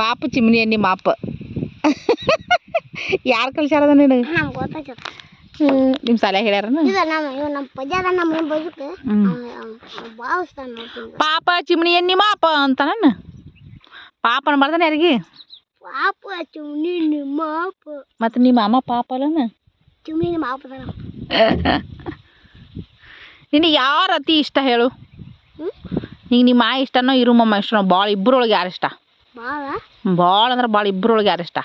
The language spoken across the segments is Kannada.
ಪಾಪ ಚಿಮ್ನಿ ನಿಮ್ಮ ಅಪ್ಪ ಯಾರು ಕಲ್ಸ್ಯಾರದ ನಿನಗೆ ನಿಮ್ಮ ಸಾಲೆ ಹೇಳ್ಯಾರನ ಪಾಪ ಚಿಮ್ನಿ ನಿಮ್ಮ ಅಪ್ಪ ಅಂತ ನಾನು ಪಾಪ ಅನ್ಬಾರ್ದಾನೆ ಯಾರಿಗೆ ಪಾಪ ಚಿಮ್ನಿ ನಿಮ್ಮ ಅಪ್ಪ ಮತ್ತು ನಿಮ್ಮ ಅಮ್ಮ ಪಾಪ ಅಲ್ಲನ ಚಿಮ್ನಿ ನಿಮ್ಮ ಅಪ್ಪ ನಿನಗೆ ಯಾರು ಅತಿ ಇಷ್ಟ ಹೇಳು ಈಗ ನಿಮ್ಮ ಆ ಇಷ್ಟನೋ ಇರುಮಮ್ಮ ಇಷ್ಟನೋ ಭಾಳ ಇಬ್ಬರೊಳಗೆ ಯಾರು ಇಷ್ಟ ಭಾಳ ಅಂದ್ರೆ ಭಾಳ ಇಬ್ಬರೊಳಗೆ ಯಾರು ಇಷ್ಟ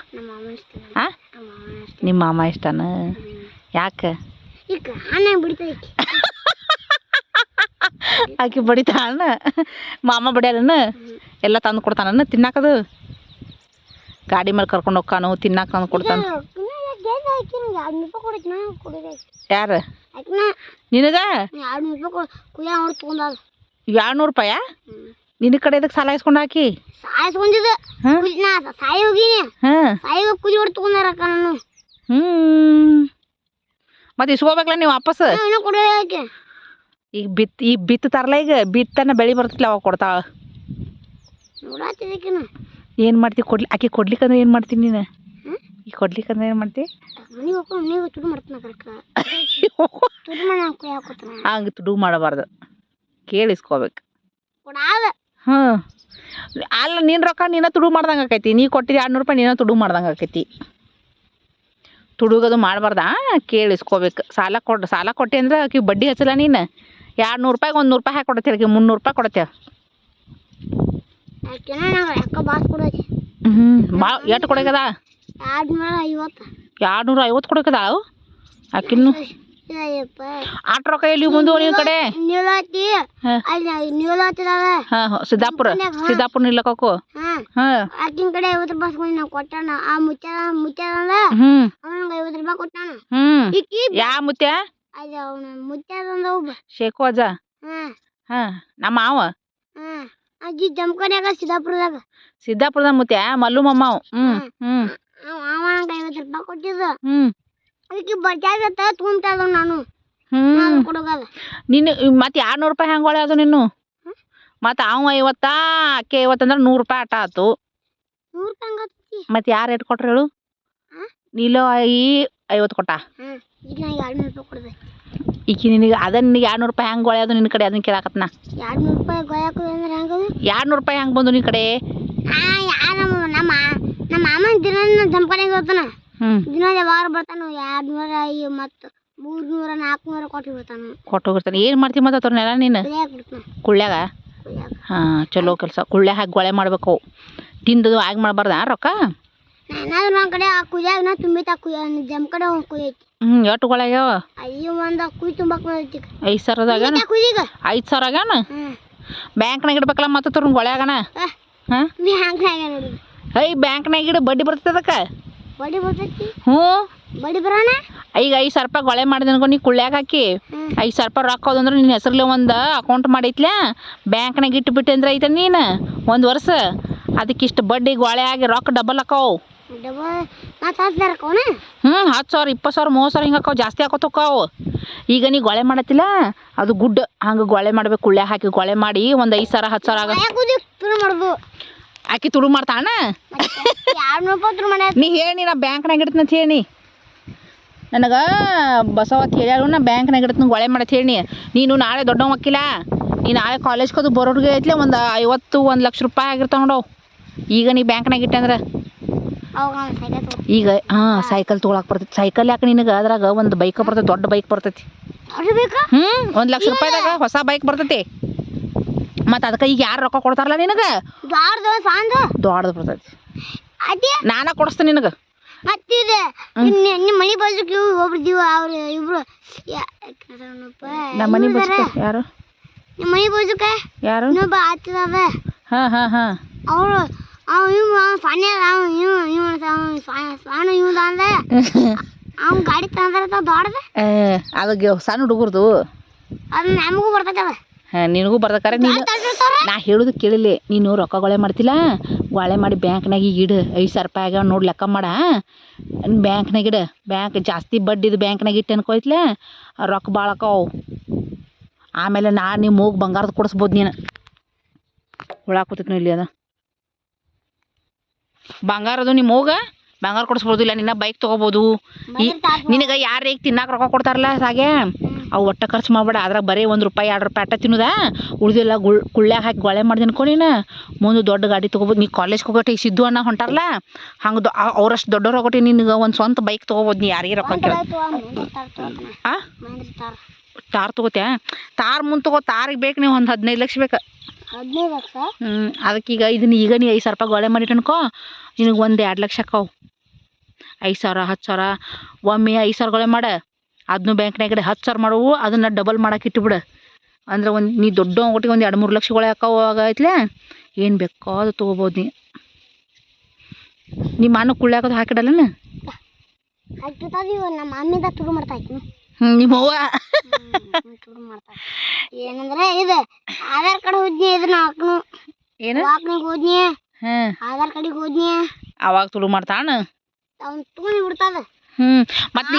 ಹಾಂ ನಿಮ್ಮ ಮಾಮ ಇಷ್ಟನ ಯಾಕೆ ಆಕೆ ಬಡಿತಾಳ ಮಾಮ ಬಡಿಯಾರನ ಎಲ್ಲ ತಂದು ಕೊಡ್ತಾನ ತಿನ್ನಾಕದು ಗಾಡಿ ಮೇಲೆ ಕರ್ಕೊಂಡು ಹೋಗ್ಕಾನು ತಿನ್ನಾಕ ತಂದು ಕೊಡ್ತಾನ ಯಾರು ನಿನಗ 200 ರೂಪಾಯ ನಿನ್ನ ಕಡೆ ಇದಕ್ಕೆ ಸಾಲ ಇಸ್ಕೊಂಡು ಹಾಕಿ ಮತ್ತೆ ಇಸ್ಕೋಬೇಕಲ್ಲ ನೀವು ವಾಪಸ್ ಈಗ ಬಿತ್ತು ತರಲ ಈಗ ಬಿತ್ತನ ಬೆಳೆ ಬರ್ತಲ್ಲ ಅವಾಗ ಕೊಡ್ತಾಳ ಏನು ಮಾಡ್ತಿ ಆಕೆ ಕೊಡ್ಲಿಕ್ಕಂದ್ರೆ ಏನು ಮಾಡ್ತೀನಿ ನೀನು ಈಗ ಕೊಡ್ಲಿಕ್ಕಂದ್ರೆ ಏನು ಮಾಡ್ತಿ ಹಂಗೆ ತುಡು ಮಾಡಬಾರ್ದು ಕೇಳಿಸ್ಕೋಬೇಕು ಹಾಂ ಅಲ್ಲ ನೀನು ರೊಕ್ಕ ನೀನು ತುಡು ಮಾಡ್ದಂಗೆ ಆಕೈತಿ ನೀ ಕೊಟ್ಟಿದ್ದು 200 ರೂಪಾಯಿ ನೀನು ತುಡು ಮಾಡ್ದಂಗೆ ಆಕೈತಿ ತುಡುಗದು ಮಾಡಬಾರ್ದ ಕೇಳಿಸ್ಕೋಬೇಕು ಸಾಲ ಕೊಟ್ಟೆ ಅಂದ್ರೆ ಆಕೆ ಬಡ್ಡಿ ಹಚ್ಚಲ್ಲ ನೀನು 200 ರೂಪಾಯಿಗೆ 100 ರೂಪಾಯಿ ಹಾಕಿ ಕೊಡ್ತೇವೆ ಆಕೆ 300 ರೂಪಾಯಿ ಕೊಡ್ತೇವೆ ಭಾಳ ಎಷ್ಟು ಕೊಡಕದ 250 ಕೊಡಕದ ಆಕಿನ್ನು ಆಟ ರೊಕ್ಕ ಎಲ್ಲಿ ಬಂದು ನಿನ್ನ ಕಡೆ ಹಾಂ ಸಿದ್ದಾಪುರ ನಿಲ್ಲಕ್ಕೂ ಆಕಿನ ಕಡೆ 50 ರೂಪಾಯಿ ಕೊಟ್ಟಾನ ಆ ಮುತ್ಯ ಯಾವ ಮುತ್ಯ ಶೇಖು ಅಜ್ಜ ಹಾಂ ನಮ್ಮ ಮಾವ ಅಜ್ಜಿ ಜಮಖಾನ್ಯಾಗ ಸಿದ್ದಾಪುರದ ಮುತ್ಯ ಮಲ್ಲು ಮಮ್ಮವ್ 50 ರೂಪಾಯಿ ಕೊಟ್ಟಿದ್ದ ಅದಕ್ಕೆ ಬಜಾಜ್ ತಗೊಂತಾದ ನಾನು ಕೊಡೋಗಲ್ಲ ನೀನು ಮತ್ತೆ 200 ರೂಪಾಯಿ ಹೆಂಗೆ ಅದು ನೀನು ಮತ್ತು ಅವ 50 ಆಕೆ 50 ಅಂದ್ರೆ 100 ರೂಪಾಯಿ ಆಟ ಆಯ್ತು ಮತ್ತು ಯಾರು ರೇಟ್ ಕೊಟ್ರು ಹೇಳು ನೀಲೋ 50 ಕೊಟ್ಟ ಈಗ ನಿನಗೆ ನಿನಗೆ 200 ರೂಪಾಯಿ ಹೆಂಗೆ ಅದು ನಿನ್ನ ಕಡೆ ಅದನ್ನ ಕೇಳಾಕತ್ನ 200 ರೂಪಾಯಿ 200 ರೂಪಾಯಿ ಹೆಂಗೆ ಬಂದು ನಿನ್ನ ಕಡೆ ನಮ್ಮ ಮಾಮ ದಿನ ಜಮಖಾನ್ಯಾಗ ಹೋಗ್ತಾನ ದಿನ ಯಾವಾಗ ಬರ್ತಾನ 200 ಮತ್ತು 300 400 ಕೊಟ್ಟು ಹೋಗಿರ್ತಾನೆ ಏನು ಮಾಡ್ತೀವಿ ಮತ್ತೆ ಅದ್ರನ್ನೆಲ್ಲ ನೀನು ಕುಳ್ಳ್ಯಾಗ ಹಾಂ ಚಲೋ ಕೆಲಸ ಕುಳ್ಳ್ಯಾಗ ಹಾಕಿ ಗೊಳೆ ಮಾಡ್ಬೇಕು ತಿಂದು ಆಗಿ ಮಾಡಬಾರ್ದ ರೊಕ್ಕ ಏನಾದ್ರು ನನ್ನ ಕಡೆ ಆ ಕುಯ್ಯಾಗ ತುಂಬಿತ ಜಮ್ ಕಡೆ ಒಂದು ಕುಯ್ಯೈತಿ ಎಷ್ಟು ಗೊಳೆಗ್ಯಾವ ಅಯ್ಯೋ ಒಂದು ಕುಯ್ ತುಂಬಕ್ಕೆ 5,000 5,000 ಆಗ್ಯಾನ ಬ್ಯಾಂಕ್ನಾಗ ಇಡ್ಬೇಕಲ್ಲ ಮತ್ತೆ ತೋರ್ ಗೊಳೆಯಾಗಣ ಹಾಂ ಬ್ಯಾಂಕ್ನಾಗ ಇಡು ಬಡ್ಡಿ ಬರ್ತದೆ ಅದಕ್ಕೆ ಬಡ್ಡಿ ಬರ್ತೈತಿ ಬಡ್ಡಿ ಬರೋಣ ಈಗ 5,000 ರೂಪಾಯಿ ಗೊಳೆ ಮಾಡಿದೆ ಅನ್ಕೊ ನೀ ಕುಳ್ಳ್ಯಾಗ ಹಾಕಿ 5,000 ರೂಪಾಯಿ ರೊಕ್ಕ ಹೋದಂದ್ರೆ ನಿನ್ನ ಹೆಸರಲ್ಲಿ ಒಂದು ಅಕೌಂಟ್ ಮಾಡೈತ್ಲ ಬ್ಯಾಂಕ್ನಾಗ ಇಟ್ಟುಬಿಟ್ಟೆ ಅಂದ್ರೆ ಐತೆ ನೀನು 1 ವರ್ಷ ಅದಕ್ಕೆ ಇಷ್ಟು ಬಡ್ಡಿ ಗೊಳೆ ಆಗಿ ರೊಕ್ಕ ಡಬಲ್ ಹಾಕವು 10,000 10,000 20,000 30,000 ಹಿಂಗೆ ಹಾಕವು ಜಾಸ್ತಿ ಹಾಕೋತಕ್ಕಾವು ಈಗ ನೀ ಗೊಳೆ ಮಾಡತ್ತಿಲ್ಲ ಅದು ಗುಡ್ ಹಂಗೆ ಗೊಳೆ ಮಾಡ್ಬೇಕು ಕುಳ್ಳ್ಯಾಗ ಹಾಕಿ ಗೊಳೆ ಮಾಡಿ ಒಂದು 5,000 10,000 ಆಕಿ ತುಡು ಮಾಡ್ತಾಣ ನೀ ಹೇಳಿ ನಾ ಬ್ಯಾಂಕ್ನಾಗ ಇಡ್ತೀನಿ ಅಂತ ಹೇಳಿ ನನಗೆ ಬಸವತ್ ಹೇಳ್ಯಾರು ನಾ ಬ್ಯಾಂಕ್ನಾಗ ಇಡ್ತೀನಿ ಗೊಳೆ ಮಾಡತ್ತೆ ಹೇಳಿ ನೀನು ನಾಳೆ ದೊಡ್ಡ ವಕೀಲ ನೀ ನಾಳೆ ಕಾಲೇಜ್ಗೆ ಅದು ಬರೋರಿಗೆ ಐತ್ಲೆ ಒಂದು 50-1 ಲಕ್ಷ ರೂಪಾಯಿ ಆಗಿರ್ತಾವ ನೋಡವು ಈಗ ನೀ ಬ್ಯಾಂಕ್ನಾಗ ಇಟ್ಟೆ ಅಂದ್ರೆ ಈಗ ಹಾಂ ಸೈಕಲ್ ತೊಗೊಳಕ್ಕೆ ಬರ್ತೈತಿ ಸೈಕಲ್ ಯಾಕೆ ನಿನಗೆ ಅದ್ರಾಗ ಒಂದು ಬೈಕ್ ಬರ್ತೈತಿ ದೊಡ್ಡ ಬೈಕ್ ಬರ್ತೈತಿ 1 ಲಕ್ಷ ರೂಪಾಯಿದಾಗ ಹೊಸ ಬೈಕ್ ಬರ್ತೈತಿ ಮತ್ತು ಅದಕ್ಕೆ ಈಗ ಯಾರು ರೊಕ್ಕ ಕೊಡ್ತಾರಲ್ಲ ನಿನಗೆ ದೊಡ್ಡದು ಬರ್ತೈತಿ ನಾನ ಕೊಡಿಸ್ತೀನಿ ನಿನಗೆ ಮತ್ತಿದೆ ನಿಮ್ಮ ಮನೆ ಬಾಜುಕ್ಕೆ ಒಬ್ರು ಅವ್ರು ಇಬ್ರು ನಮ್ಮ ಮನೆ ಬಾಜುಕ ಯಾರು ನಿಮ್ಮ ಮನೆ ಬಾಜುಕ ಯಾರು ಇನ್ನೊಬ್ಬ ಆತದ ಹಾಂ ಅವರು ಅವ್ನ ಗಾಡಿ ತಂದ್ರೆ ದೊಡ್ಡದ ಅದಕ್ಕೆ ಸಣ್ಣ ಹುಡುಗರ್ದು ಅದು ನಮಗೂ ಬರ್ತೈತವ ಹಾಂ ನಿನಗೂ ಬರ್ತಕ್ಕಾರ ನೀನು ನಾ ಹೇಳೋದು ಕೇಳಿಲ್ಲ ನೀನು ರೊಕ್ಕ ಗೊಳೆ ಮಾಡ್ತಿಲ್ಲ ಗೊಳೆ ಮಾಡಿ ಬ್ಯಾಂಕ್ನಾಗ ಈಗ ಇಡು 5,000 ರೂಪಾಯಿ ಆಗ್ಯಾವ ನೋಡಿ ಲೆಕ್ಕ ಮಾಡ ಬ್ಯಾಂಕ್ನಾಗ ಇಡು ಬ್ಯಾಂಕ್ ಜಾಸ್ತಿ ಬಡ್ಡಿದು ಬ್ಯಾಂಕ್ನಾಗ ಇಟ್ಟು ಅನ್ಕೋಯ್ತಲ ರೊಕ್ಕ ಭಾಳ ಆಕಾವು ಆಮೇಲೆ ನಿಮ್ಮ ಹೋಗಿ ಬಂಗಾರದ ಕೊಡಿಸ್ಬೋದು ನೀನು ಹುಳ ಕೂತೈತಿ ಇಲ್ಲಿ ಅದ ಬಂಗಾರದು ನಿಮ್ಮ ಹೋಗ ಬಂಗಾರ ಕೊಡಿಸ್ಬೋದಿಲ್ಲ ನಿನ್ನ ಬೈಕ್ ತೊಗೋಬೋದು. ನಿನಗೆ ಯಾರು ಈಗ ತಿನ್ನಾಕ ರೊಕ್ಕ ಕೊಡ್ತಾರಲ್ಲ ಸಾಗೆ ಅವು ಒಟ್ಟ ಖರ್ಚು ಮಾಡಬೇಡ. ಅದ್ರಾಗ ಬರೀ $1 $2 ಅಟ್ಟ ತಿನ್ನೋದ, ಉಳಿದಿಲ್ಲ ಕುಳ್ಳ್ಯಾಗ ಹಾಕಿ ಗೊಳೆ ಮಾಡ್ದೆ ಅನ್ಕೊ ನೀನು ಮುಂದೆ ದೊಡ್ಡ ಗಾಡಿ ತೊಗೋಬೋದು. ನೀ ಕಾಲೇಜ್ಗೆ ಹೋಗೋಟಿ ಈಗ ಸಿದ್ದು ಅಣ್ಣ ಹೊಂಟಾರಲ್ಲ ಹಂಗೆ ಅವ್ರಷ್ಟು ದೊಡ್ಡವ್ರು ಹೋಗೋಟಿ ನಿನ್ಗೆ ಒಂದು ಸ್ವಂತ ಬೈಕ್ ತೊಗೋಬೋದು. ನೀ ಯಾರಿಗೆ ರೊಕ್ಕ ಕೇಳ ತಾರ್ ತೊಗೋತ್ಯಾ? ತಾರ್ ಮುಂದೆ ತಗೋ. ತಾರಿಗೆ ಬೇಕು ನೀವು ಒಂದು 15 ಲಕ್ಷ ಬೇಕು. 15 ಲಕ್ಷ? ಅದಕ್ಕೀಗ ಇದನ್ನ ಈಗ ನೀ 5,000 ಗೊಳೆ ಮಾಡಿಟ್ಟು ಅನ್ಕೋ ನಿನಗೆ 1-2 ಲಕ್ಷ ಅಕ್ಕಾವು. 5,000 10,000 ಒಮ್ಮೆ 5,000 ಗೊಳೆ ಮಾಡ, ಅದನ್ನು ಬ್ಯಾಂಕ್ನಾಗ 10,000 ಮಾಡುವು, ಅದನ್ನು ಡಬಲ್ ಮಾಡಕ್ಕೆ ಇಟ್ಟುಬಿಡು. ಅಂದ್ರೆ ನೀ ದೊಡ್ಡ ಒಟ್ಟಿಗೆ 2-3 ಲಕ್ಷ ಗೊಳೆ ಅಕ್ಕಾವು ಆಗೈತ್ಲೆ ಏನು ಬೇಕೋ ಅದು ತೊಗೋಬೋದು. ನಿಮ್ಮ ಅಣ್ಣ ಕುಳ್ಳ್ಯಾಕದು ಹಾಕಿಡಲ್ಲನ? ನಮ್ಮ ಮಮ್ಮಿದ ತುಡು ಮಾಡ್ತಾ ಇತ್ತು. ನಿಮ್ಮ ಅವ್ವ ಏನಂದ್ರೆ ಇದು ಆಧಾರ್ ಕಾರ್ಡ್ ಹೋದ್ನಿ, ಇದನ್ನ ಹಾಕ್ನು ಏನು ಹಾಕ್ನಿಗೆ ಹೋದ್ನಿ, ಆಧಾರ್ ಕಾರ್ಡಿಗೆ ಹೋದ್ನಿ, ಅವಾಗ ತುಳು ಮಾಡ್ತಾಣ ಅವ್ನು ತಗೊಂಡು ಬಿಡ್ತದ. ಮತ್ತೆ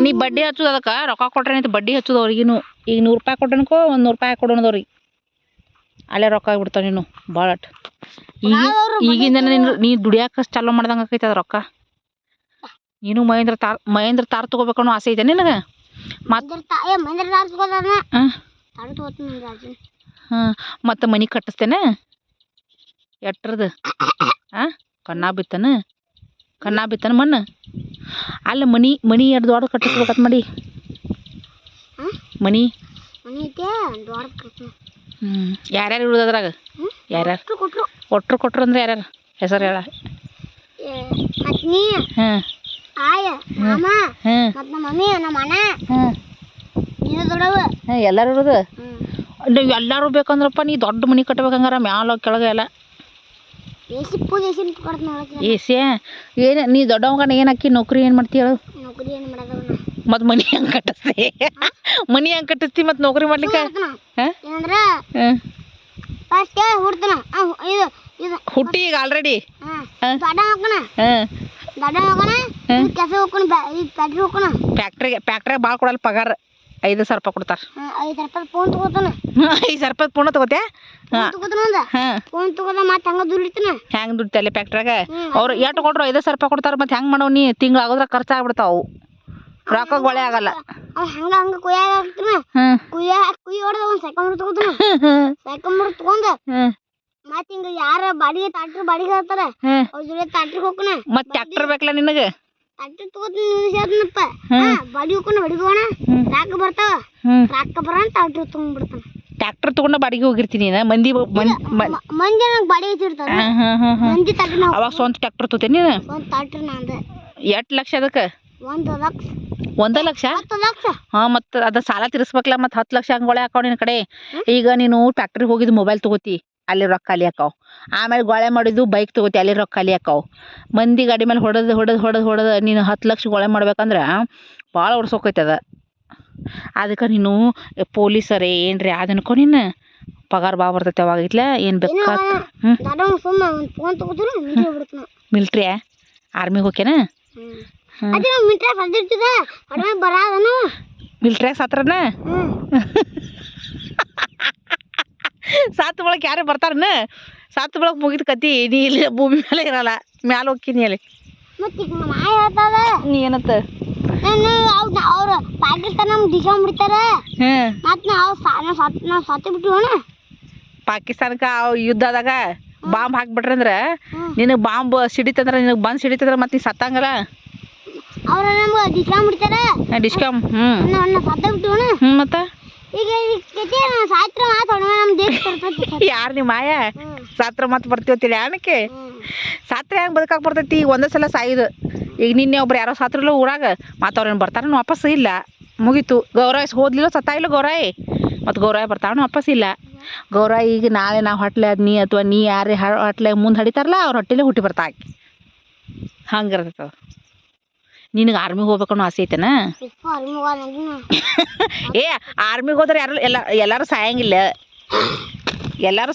ನೀ ಬಡ್ಡಿ ಹಚ್ಚೋದು ಅದಕ್ಕೆ ರೊಕ್ಕ ಕೊಟ್ರೆ ಬಡ್ಡಿ ಹಚ್ಚೋದು ಅವ್ರಿಗಿನು. ಈಗ $100 ಕೊಟ್ಟನಕೋ ಒಂದು $100 ಕೊಡೋಣದವ್ರಿಗೆ ಅಲ್ಲೇ ರೊಕ್ಕ ಆಗ್ಬಿಡ್ತಾವ. ನೀನು ಭಾಳಟ್ ಈಗಿಂದ ನೀ ದುಡಿಯಾಕ ಚಾಲೂ ಮಾಡ್ದಂಗೆ ಆಕೈತೆ ಅದು ರೊಕ್ಕ. ನೀನು ಮಹೇಂದ್ರ ತಾರ್ ತೊಗೋಬೇಕನ್ನೋ ಆಸೆ ಐತೆ ನಿನಗೆ? ಮತ್ತು ಮನೆ ಕಟ್ಟಿಸ್ತೇನೆ ಎಟ್ರದ್ದು ಕಣ್ಣಾ ಬಿತ್ತನ ಮಣ್ಣು ಅಲ್ಲ ಮನಿ ಎರಡು ದೊಡ್ಡ ಕಟ್ಟಿಸ್ಬೇಕತ್ ಮಾಡಿ ಮನಿ. ಯಾರ್ಯಾರು ಇರೋದು ಅದ್ರಾಗ? ಯಾರ್ಯಾರು ಕೊಟ್ರು ಅಂದ್ರೆ ಯಾರ್ಯಾರು ಹೆಸರು ಹೇಳ? ಎಲ್ಲರೂ ಇರೋದು. ನೀವು ಎಲ್ಲರೂ ಬೇಕಂದ್ರಪ್ಪ ನೀ ದೊಡ್ಡ ಮನೆ ಕಟ್ಬೇಕಂಗಾರ ಮ್ಯಾಲ ಕೆಳಗೆ ಎಲ್ಲ ಎಸಿ. ಏನು ನೀ ದೊಡ್ಡವಂಗನ ಏನು ಹಾಕಿ ನೌಕರಿ ಏನು ಮಾಡ್ತೀಯ ಹೇಳು? ಮತ್ತು ಮನೆ ಹೆಂಗೆ ಕಟ್ಟಿಸ್ತಿ? ಮನೆ ಹೆಂಗೆ ಕಟ್ಟಿಸ್ತಿ ಮತ್ತು ನೌಕರಿ ಮಾಡ್ಲಿಕ್ಕೆ? ಹುಟ್ಟಿ ಈಗ ಆಲ್ರೆಡಿ ಫ್ಯಾಕ್ಟ್ರಿಗೆ ಭಾಳ ಕೊಡಲ್ಲ ಪಗಾರ. 5,000 ರೂಪಾಯಿ ಕೊಡ್ತಾರೆ. 5,000 ರೂಪಾಯಿ ಫೋನ್ ತಗೋತ್ಯಾ? ಹೆಂಗೆ ದುಡ್ತಿ ಅಲ್ಲಿ ಫ್ಯಾಕ್ಟ್ರಾಗ? ಅವ್ರು ಎಷ್ಟು ಕೊಟ್ರು 5,000 ರೂಪಾಯಿ ಕೊಡ್ತಾರೆ. ಮತ್ತು ಹೆಂಗೆ ಮಾಡೋ ನೀ? ತಿಂಗಳು ಆಗೋದ್ರ ಖರ್ಚಾಗ್ಬಿಡ್ತಾವು, ರೊಕ್ಕ ಗೊಳೆ ಆಗಲ್ಲ. ಮತ್ತೆ ಟ್ಯಾಕ್ಟರ್ ಬೇಕಲ್ಲ ನಿನಗೆ? ಟ್ಯಾಕ್ಟರ್ ತಗೊಂಡು ಬಾಡಿಗೆ ಹೋಗಿರ್ತೀನಿ ಮಂದಿ ಅವಾಗ ಸ್ವಂತ ಟ್ಯಾಕ್ಟರ್ ತಗೋತೀನಿ ನೀನು? ಎಷ್ಟು ಲಕ್ಷ ಅದಕ್ಕೆ? 1 ಲಕ್ಷ? ಹಾಂ, ಮತ್ತು ಅದು ಸಾಲ ತೀರಿಸ್ಬೇಕಲ್ಲ. ಮತ್ತು 10 ಲಕ್ಷ ಹಂಗೊಳೆ ಹಾಕಾವ ನಿನ್ನ ಕಡೆ. ಈಗ ನೀನು ಫ್ಯಾಕ್ಟ್ರಿಗೆ ಹೋಗಿದ್ದು ಮೊಬೈಲ್ ತೊಗೋತಿ, ಅಲ್ಲಿ ರೊಕ್ಕ ಖಾಲಿ ಹಾಕಾವು. ಆಮೇಲೆ ಗೊಳೆ ಮಾಡಿದ್ದು ಬೈಕ್ ತೊಗೋತಿ, ಅಲ್ಲಿ ರೊಕ್ಕ ಖಾಲಿ ಹಾಕಾವು. ಮಂದಿ ಗಾಡಿ ಮೇಲೆ ಹೊಡೆದು ನೀನು 10 ಲಕ್ಷ ಗೊಳೆ ಮಾಡ್ಬೇಕಂದ್ರೆ ಭಾಳ ಓಡಿಸೋಕೈತದ. ಅದಕ್ಕೆ ನೀನು ಪೊಲೀಸರೇ ಏನ್ರಿ ಅದನ್ಕೊ ನೀನು ಪಗಾರ ಭಾಳ ಬರ್ತೈತೆ ಅವಾಗ ಇಟ್ಲ ಏನು ಬೇಕಾದ. ಮಿಲ್ಟ್ರಿಯಾ? ಆರ್ಮಿಗೆ ಹೋಗ್ಯಾನ? ಮಿಲ್ಟ್ರಿಯಾಗ ಸತ್ರನ? ಸಾತ್ ಬಳಕ ಯಾರೇ ಬರ್ತಾರನ? ಸಾತ್ ಬಳಕ ಮುಗಿದ ಕತಿ. ನೀ ಇಲ್ಲಿ ಭೂಮಿ ಮೇಲೆ ಇರಲ್ಲ, ಮ್ಯಾಲೆ ಹೋಗ್ತೀನಿ ಅಲ್ಲಿ. ನೀ ಏನತ್ತ? ಅವ್ರು ಪಾಕಿಸ್ತಾನ ಪಾಕಿಸ್ತಾನಕ್ಕೆ ಯುದ್ಧದಾಗ ಬಾಂಬ್ ಹಾಕ್ಬಿಟ್ರಂದ್ರ ನಿನಗೆ ಬಾಂಬ್ ಸಿಡಿತಂದ್ರೆ ನಿನಗೆ ಬಂದು ಸಿಡಿತಂದ್ರೆ ಮತ್ತೆ ನೀ ಸತ್ತಂಗಲ್ಲ. ಡಿಸ್ಕಾಮ್ ಮತ್ತೆ ಯಾರು ನಿಮ್ಮ ಮಾಯ ಸಾತ್ರ ಮತ್ತೆ ಬರ್ತೀವತ್ತಿಲ್ಲ ಏನಕ್ಕೆ? ಸಾತ್ರ ಹೆಂಗೆ ಬದುಕಾಕ್ ಬರ್ತೈತಿ? ಈಗ ಒಂದೇ ಸಲ ಸಾಯುದು. ಈಗ ನಿನ್ನೆ ಒಬ್ರು ಯಾರೋ ಸಾತ್ರಲ್ಲ ಊರಾಗ, ಮತ್ತು ಅವ್ರೇನು ಬರ್ತಾರ ವಾಪಸ್ ಇಲ್ಲ, ಮುಗೀತು. ಗೌರಾಯ್ ಹೋದ್ಲಿಲ್ಲ, ಸತ್ತ ಇಲ್ಲ ಗೌರಾಯ್. ಮತ್ತು ಗೌರಾಯ್ ಬರ್ತಾವನು ವಾಪಸ್ ಇಲ್ಲ. ಗೌರಾಯ್ ಈಗ ನಾಳೆ ನಾವು ಹೊಟ್ಲೆ ಅದ್ನಿ ಅಥವಾ ನೀ ಯಾರೇ ಹೊಟ್ಲೆ ಮುಂದೆ ಹಡಿತಾರಲ್ಲ ಅವ್ರ ಹೊಟ್ಟೆಲೇ ಹುಟ್ಟಿ ಬರ್ತಾ ಹಂಗಿರ್ತೈತೆ. ನಿನಗೆ ಆರ್ಮಿಗೆ ಹೋಗ್ಬೇಕನ್ನೋ ಆಸೆ ಐತೆನಾ? ಏ ಆರ್ಮಿಗೆ ಹೋದ್ರೆ ಎಲ್ಲರೂ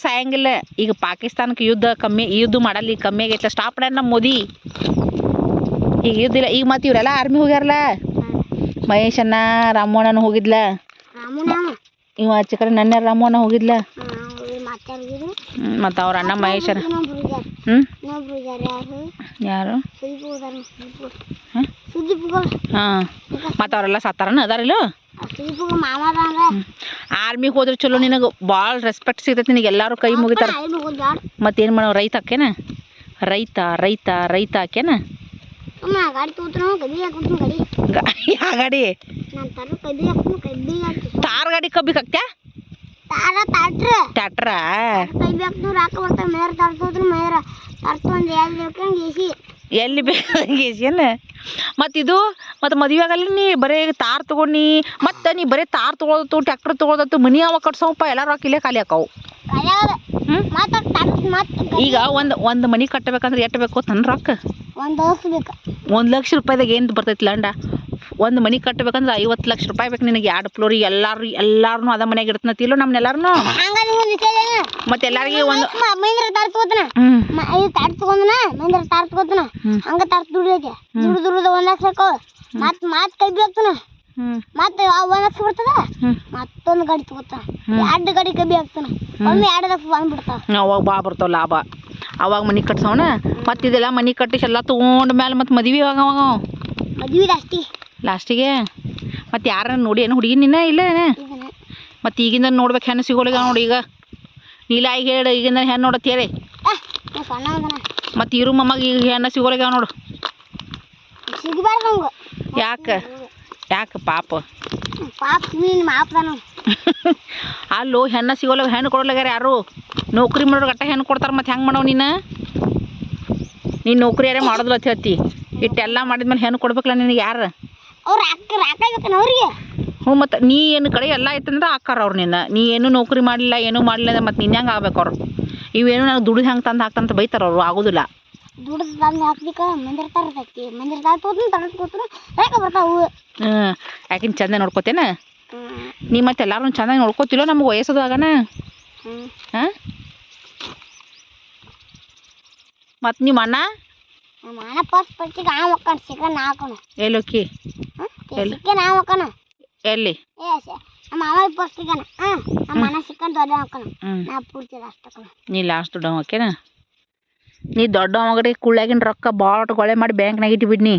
ಸಾಯಂಗಿಲ್ಲ. ಈಗ ಪಾಕಿಸ್ತಾನಕ್ಕೆ ಯುದ್ಧ ಮಾಡಲ್ಲ. ಈಗ ಕಮ್ಮಿ ಆಗೈತಲ್ಲ, ಸ್ಟಾಪ್ ಮಾಡ್ಯಾನ ನಮ್ಮ ಮೋದಿ. ಈಗ ಯುದ್ಧ ಇಲ್ಲ. ಈಗ ಮತ್ತೆ ಇವರೆಲ್ಲ ಆರ್ಮಿ ಹೋಗ್ಯಾರಲ್ಲ. ಮಹೇಶಣ್ಣ, ರಾಮಣ್ಣನ ಹೋಗಿದ್ಲ. ಇವ ಆಚೆ ಕಡೆ ನನ್ನ ರಾಮಣ್ಣ ಹೋಗಿದ್ಲ. ಮತ್ತು ಅವ್ರ ಅಣ್ಣ ಮಹೇಶಣ್ಣ ಯಾರು ಯಾರು ಸುದೀಪ್ ಹೋದಾರ ಹಾಂ ಸುದೀಪ್ ಹಾಂ ಮತ್ತು ಅವರೆಲ್ಲ ಸತ್ತಾರನ ಅದಾರಿಲ್ಲ ಸುದೀಪ್ ಮಾಮ ಅದ ಆರ್ಮಿಗೆ ಹೋದ್ರೆ ಚಲೋ ನಿನಗೆ ಭಾಳ ರೆಸ್ಪೆಕ್ಟ್ ಸಿಗ್ತೈತಿ ನಿನಗೆ ಎಲ್ಲರೂ ಕೈ ಮುಗಿತಾರೆ ಮತ್ತೇನು ಮಾಡೋ ರೈತ ಹಾಕೇನ ರೈತ ರೈತ ರೈತ ಹಾಕೇನ ಗಾಡಿ ತಗೋತಾನ ಕಬ್ಬಿ ಹಾಕ್ಬಿಡ್ತೀನಿ ಗಾಡಿ ಯಾವ ಗಾಡಿ ನಾನು ತರೋ ಕಬ್ಬಿ ಹಾಕ್ತೀನಿ ಕಬ್ಬಿ ಹಾಕಿ ತಾರ್ ಗಾಡಿ ಕಬ್ಬಿಗೆ ಹಾಕ್ತ್ಯಾ ಟ್ಯಾಟ್ರಾ ಕಬ್ಬಿ ಹಾಕ್ತೀನಿ ರಾಕ ಬರ್ತಾವೆ ಮೇಯರ್ ತರ್ಸೋದ್ರು ಮೇಯರ್ ತರ್ಸ್ಕೊಂಡು ಎಲ್ಲಿ ಬೇಕಂಗೆ ಎಸಿ ಎಲ್ಲಿ ಬೇಕಾಗಿ ಏನು ಮತ್ತಿದು ಮತ್ತು ಮದುವೆ ಆಗಲ್ಲ ನೀ ಬರೀ ತಾರ್ ತೊಗೊಂಡು ಮತ್ತು ನೀ ಬರೀ ತಾರ್ ತೊಗೊಳತ್ತು ಟ್ಯಾಕ್ಟ್ರ್ ತೊಗೊಳತ್ತು ಮನಿ ಅವ ಕಟ್ಸೋಪ್ಪ ಎಲ್ಲ ರೊಕ್ಕ ಇಲ್ಲೇ ಖಾಲಿ ಹಾಕಾವು ಈಗ ಒಂದು ಮನೆ ಕಟ್ಟಬೇಕಂದ್ರೆ ಎಷ್ಟು ಬೇಕು ನನ್ನ ರೊಕ್ಕ 1 ಲಕ್ಷ ಬೇಕು 1 ಲಕ್ಷ ರೂಪಾಯಿದಾಗ ಏನು ಬರ್ತೈತಿ ಲಂಡ ಒಂದು ಮನೆ ಕಟ್ಟಬೇಕಂದ್ರೆ 50 ಲಕ್ಷ ರೂಪಾಯಿ ಬೇಕು ನಿನಗೆ 2 ಫ್ಲೋರಿಗೆ ಎಲ್ಲಾರು ಅದ ಮನೆಯಾಗ ಇಡ್ತನತಿಲ್ಲೋ ನಮ್ಮನ್ನ ಎಲ್ಲಾರು ಮತ್ತೆ ಎಲ್ಲಾರಿಗೆ ಒಂದು ಮಹೇಂದ್ರ ತಾರ್ ತಗೋತಾನ ಇದು ತಾರ್ ತಗೊಂಡನ ಮಹೇಂದ್ರ ತಾರ್ ತಗೋತಾನ ಹಂಗ ತಾರ್ ದುಡ್ಡೈತೆ ದುಡ್ದು 1 ಲಕ್ಷ ಹಾಕೋ ಮತ್ ಕೈ ಹಾಕ್ತಾನ ಮತ್ತೆ 1 ಲಕ್ಷ ಬರ್ತದ ಮತ್ತೊಂದು ಗಾಡಿ ತಗೋತಾನ 2 ಗಾಡಿ ಕಬ್ಬಿ ಹಾಕ್ತಾನ ಒಮ್ಮೆ 2 ಲಕ್ಷ ಬಂದ್ಬಿಡ್ತಾವ ಅವಾಗ ಭಾಳ ಬರ್ತಾವ ಲಾಭ ಅವಾಗ ಮನೆ ಕಟ್ಸವನ ಮತ್ತು ಇದೆಲ್ಲ ಮನೆ ಕಟ್ಟಿಸಿ ಎಲ್ಲ ತೊಗೊಂಡ ಮೇಲೆ ಮತ್ತು ಮದುವೆ ಅವಾಗ ಮದುವೆ ಲಾಸ್ಟಿಗೆ ಮತ್ತು ಯಾರ ನೋಡಿ ಏನು ಹುಡುಗಿ ನಿನ್ನ ಇಲ್ಲ ಮತ್ತು ಈಗಿಂದ ನೋಡ್ಬೇಕು ಹೆಣ್ಣು ಸಿಗೋಳಿಗ ನೋಡಿ ಈಗ ನೀಲ ಈಗ ಹೇಳಿ ಈಗಿಂದ ಹೆಣ್ಣು ನೋಡತ್ತೆ ಹೇಳಿ ಮತ್ತು ಇರು ಮಮ್ಮಗೆ ಈಗ ಹೆಣ್ಣು ಸಿಗೋಳಿಗ ನೋಡು ಯಾಕೆ ಪಾಪ ಅಲ್ಲೋ ಹೆಣ್ಣು ಸಿಗೋಲ್ಲ ಹೆಣ್ಣು ಕೊಡ್ಲಾಗ್ಯಾರ ಯಾರು ನೌಕರಿ ಮಾಡೋರು ಗಟ್ಟ ಹೆಣ್ಣು ಕೊಡ್ತಾರೆ ಮತ್ತು ಹೆಂಗೆ ಮಾಡೋ ನೀನು ನೌಕರಿ ಯಾರೇ ಮಾಡೋದಿಲ್ಲ ಅಂತ ಹೇಳ್ತಿ ಇಟ್ಟೆಲ್ಲ ಮಾಡಿದ್ಮೇಲೆ ಹೆಣ್ಣು ಕೊಡ್ಬೇಕಲ್ಲ ನಿನಗೆ ಯಾರು ಹ್ಞೂ ಮತ್ತು ನೀ ಏನು ಕಡೆ ಎಲ್ಲ ಐತಂದ್ರೆ ಹಾಕಾರ ಅವ್ರು ನೀ ಏನೂ ನೌಕರಿ ಮಾಡಲಿಲ್ಲ ಏನೂ ಮಾಡಲಿಲ್ಲ ಮತ್ತು ನಿನ್ನ ಹೆಂಗೆ ಆಗ್ಬೇಕು ಅವ್ರು ಇವೇನು ನನಗೆ ದುಡ್ದು ಹೆಂಗೆ ತಂದು ಹಾಕ್ತಂತ ಬೈತಾರೆ ಅವರು ಆಗೋದಿಲ್ಲ ದುಡ್ದು ತಂದು ಹಾಕ್ಲಿಕ್ಕೆ ಮಂದಿರ ತರತೈತಿ ಮಂದಿರ ತಗೋತೀನಿ ಯಾಕೆ ಬರ್ತಾವು ಯಾಕಿನ್ ಚಂದ ನೋಡ್ಕೋತೇನ ನೀ ಮತ್ತೆ ಎಲ್ಲಾರು ಚೆನ್ನಾಗಿ ನೋಡ್ಕೋತಿಲ್ಲೋ ನಮಗೆ ವಯಸ್ಸದು ಆಗಣ ಹಾಂ ಮತ್ತು ನಿಮ್ಮ ಅಣ್ಣ ಎಲ್ಲೋಕಿ ಎಲ್ಲಿ ನೀ ಲಾಸ್ಟ್ ದೊಡ್ಡವ ಹಾಕೇನ ನೀ ದೊಡ್ಡವಗಡೆ ಕುಳ್ಳಾಗಿನ ರೊಕ್ಕ ಭಾಳ ಗೊಳೆ ಮಾಡಿ ಬ್ಯಾಂಕ್ನಾಗ ಇಟ್ಬಿಡ್ನಿ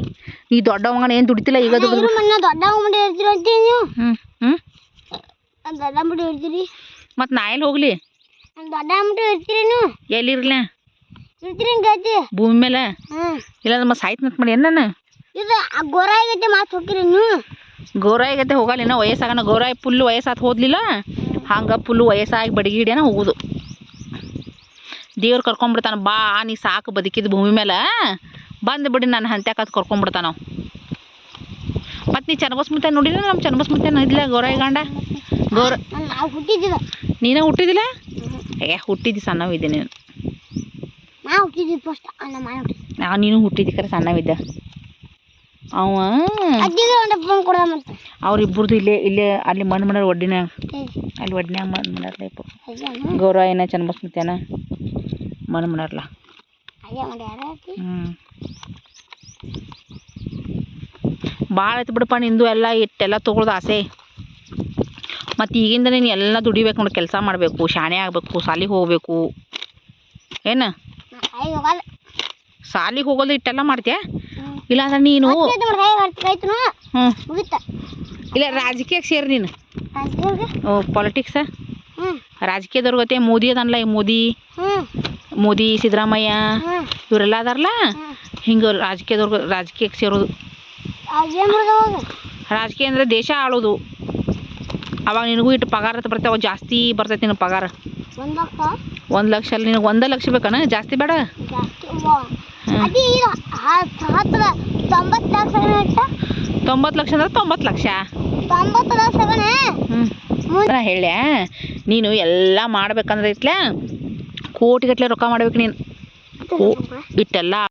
ನೀ ದೊಡ್ಡವಂಗನ ಏನು ದುಡಿತಿಲ್ಲ ಈಗ ಮತ್ತು ನಾ ಎಲ್ಲಿ ಹೋಗ್ಲಿ ಎಲ್ಲಿರ್ಲ ಭೂಮಿ ಮೇಲೆ ಇಲ್ಲ ನಮ್ಮ ಸಾಯ್ತಂತ ಮಾಡಿ ಏನು ನಾನು ಗೋರಾಯಿಗತ್ತೆ ಹೋಗಲ್ಲ ಏನೋ ವಯಸ್ಸಾಗಣ ಗೋರಾಯಿ ಫುಲ್ ವಯಸ್ಸಾತ್ ಹೋದ್ಲಿಲ್ಲ ಹಂಗೆ ಫುಲ್ಲು ವಯಸ್ಸಾಗಿ ಬಡಗಿ ಹಿಡಿಯೋಣ ಹೋಗೋದು ದೇವ್ರು ಕರ್ಕೊಂಡ್ಬಿಡ್ತಾನೆ ಬಾ ನೀ ಸಾಕು ಬದುಕಿದ್ದು ಭೂಮಿ ಮೇಲೆ ಬಂದು ಬಿಡಿ ನಾನು ಹಂತ್ಯಾಕತ್ ಕರ್ಕೊಂಡ್ಬಿಡ್ತಾನ ನಾವು ಮತ್ತು ನೀ ಚನ್ನಬಸ್ಮುತ್ತೆ ನೋಡಿಲ್ಲ ನಮ್ಮ ಚನ್ನಬಸ್ಮುತ್ತೆ ಇದ್ದಿಲ್ಲ ಗೋರಾಯಿ ಗಂಡ ನೀನೇ ಹುಟ್ಟಿದಿಲ್ಲ ಹುಟ್ಟಿದ್ದಿ ಸಣ್ಣವಿದ್ದೆ ನೀನು ನೀನು ಹುಟ್ಟಿದ್ದಿ ಕರೆ ಸಣ್ಣವಿದ್ದ ಅವ ಅವ್ರಿಬ್ಬರದು ಇಲ್ಲೇ ಅಲ್ಲಿ ಮಣ್ಣು ಮಾಡ್ಯಾರ ಒಡ್ಡಿನಾಗ ಅಲ್ಲಿ ಒಡ್ಡಿನಾಗ ಮಣ್ಣು ಮಾಡ್ಯಾರ ಗೌರಾಯಿನ ಚನ್ನಬಸ್ಮುತ್ಯಾನ ಮಣ್ಣು ಮಾಡ್ಯಾರಲ್ಲ ಭಾಳ ಆಯ್ತು ಬಿಡಪ್ಪ ನಿಂದು ಎಲ್ಲ ಇಟ್ಟೆಲ್ಲ ತೊಗೊಳ್ದು ಆಸೆ ಮತ್ತು ಈಗಿಂದ ನೀನು ಎಲ್ಲ ದುಡಿಬೇಕು ನೋಡಿ ಕೆಲಸ ಮಾಡಬೇಕು ಶಾಣೆ ಆಗಬೇಕು ಸಾಲಿಗೆ ಹೋಗಬೇಕು ಏನು ಸಾಲಿಗೆ ಹೋಗೋದು ಇಟ್ಟೆಲ್ಲ ಮಾಡ್ತೀಯ ಇಲ್ಲಾಂದ್ರೆ ನೀನು ಇಲ್ಲ ರಾಜಕೀಯಕ್ಕೆ ಸೇರಿ ನೀನು ಪಾಲಿಟಿಕ್ಸ ರಾಜಕೀಯದವ್ರ ಗೊತ್ತೇ ಮೋದಿ ಅದನ್ಲ ಮೋದಿ ಸಿದ್ದರಾಮಯ್ಯ ಇವರೆಲ್ಲ ಅದಾರಲ್ಲ ಹಿಂಗೆ ರಾಜಕೀಯಕ್ಕೆ ಸೇರೋದು ರಾಜಕೀಯ ಅಂದರೆ ದೇಶ ಆಳೋದು ಅವಾಗ ನಿನಗೂ ಇಟ್ಟು ಪಗಾರ ಬರ್ತವೆ ಅವಾಗ ಜಾಸ್ತಿ ಬರ್ತೈತಿ ನಿನಗೆ ಪಗಾರ 1 ಲಕ್ಷ ಅಲ್ಲಿ ನಿನಗೆ 1 ಲಕ್ಷ ಬೇಕನ ಜಾಸ್ತಿ ಬೇಡ 90 ಲಕ್ಷ ಅಂದ್ರೆ 90 ಲಕ್ಷ ಹೇಳ ನೀನು ಎಲ್ಲ ಮಾಡ್ಬೇಕಂದ್ರೆ ಇಟ್ಲ ಕೋಟಿಗಟ್ಟಲೆ ರೊಕ್ಕ ಮಾಡ್ಬೇಕು ನೀನು ಇಟ್ಟೆಲ್ಲ